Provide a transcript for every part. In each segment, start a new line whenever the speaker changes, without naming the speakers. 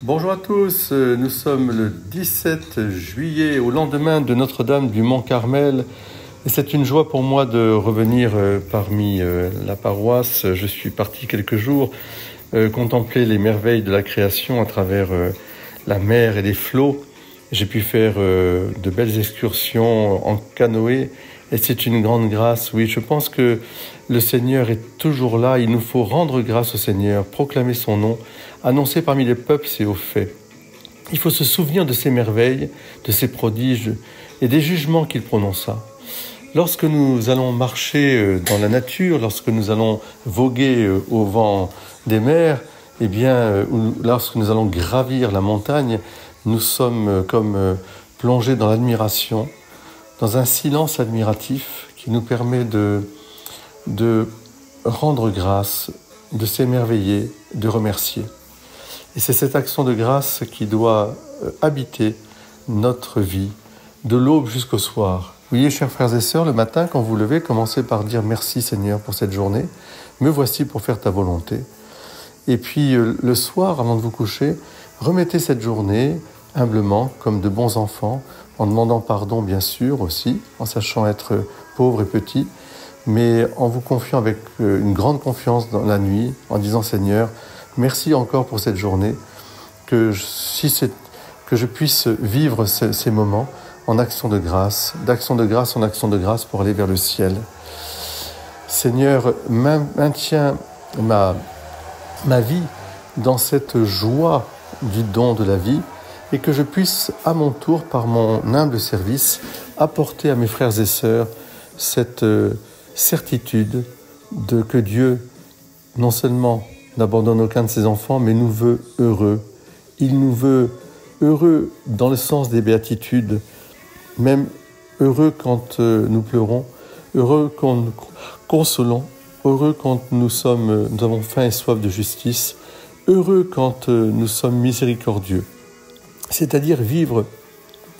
Bonjour à tous, nous sommes le 17 juillet au lendemain de Notre-Dame du Mont-Carmel et c'est une joie pour moi de revenir parmi la paroisse. Je suis parti quelques jours contempler les merveilles de la création à travers la mer et les flots. J'ai pu faire de belles excursions en canoë et c'est une grande grâce. Oui, je pense que le Seigneur est toujours là. Il nous faut rendre grâce au Seigneur, proclamer son nom, annoncer parmi les peuples ses hauts faits. Il faut se souvenir de ses merveilles, de ses prodiges et des jugements qu'il prononça. Lorsque nous allons marcher dans la nature, lorsque nous allons voguer au vent des mers, ou lorsque nous allons gravir la montagne, nous sommes comme plongés dans l'admiration, dans un silence admiratif qui nous permet de rendre grâce, de s'émerveiller, de remercier. Et c'est cette action de grâce qui doit habiter notre vie, de l'aube jusqu'au soir. Vous voyez, chers frères et sœurs, le matin, quand vous levez, commencez par dire « Merci Seigneur pour cette journée, me voici pour faire ta volonté ». Et puis le soir, avant de vous coucher, remettez cette journée humblement, comme de bons enfants, en demandant pardon bien sûr aussi, en sachant être pauvre et petit, mais en vous confiant avec une grande confiance dans la nuit, en disant « Seigneur, merci encore pour cette journée, que je puisse vivre ces moments en action de grâce, d'action de grâce en action de grâce pour aller vers le ciel. Seigneur, maintiens ma vie dans cette joie du don de la vie et que je puisse à mon tour, par mon humble service, apporter à mes frères et sœurs cette certitude que Dieu, non seulement n'abandonne aucun de ses enfants, mais nous veut heureux. Il nous veut heureux dans le sens des béatitudes, même heureux quand nous pleurons, heureux quand nous consolons, heureux quand nous avons faim et soif de justice, heureux quand nous sommes miséricordieux. C'est-à-dire vivre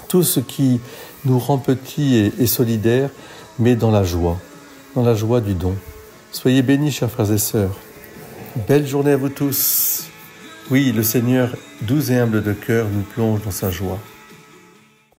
tout ce qui nous rend petits et solidaires, mais dans la joie du don. Soyez bénis, chers frères et sœurs. Belle journée à vous tous. Oui, le Seigneur, doux et humble de cœur, nous plonge dans sa joie.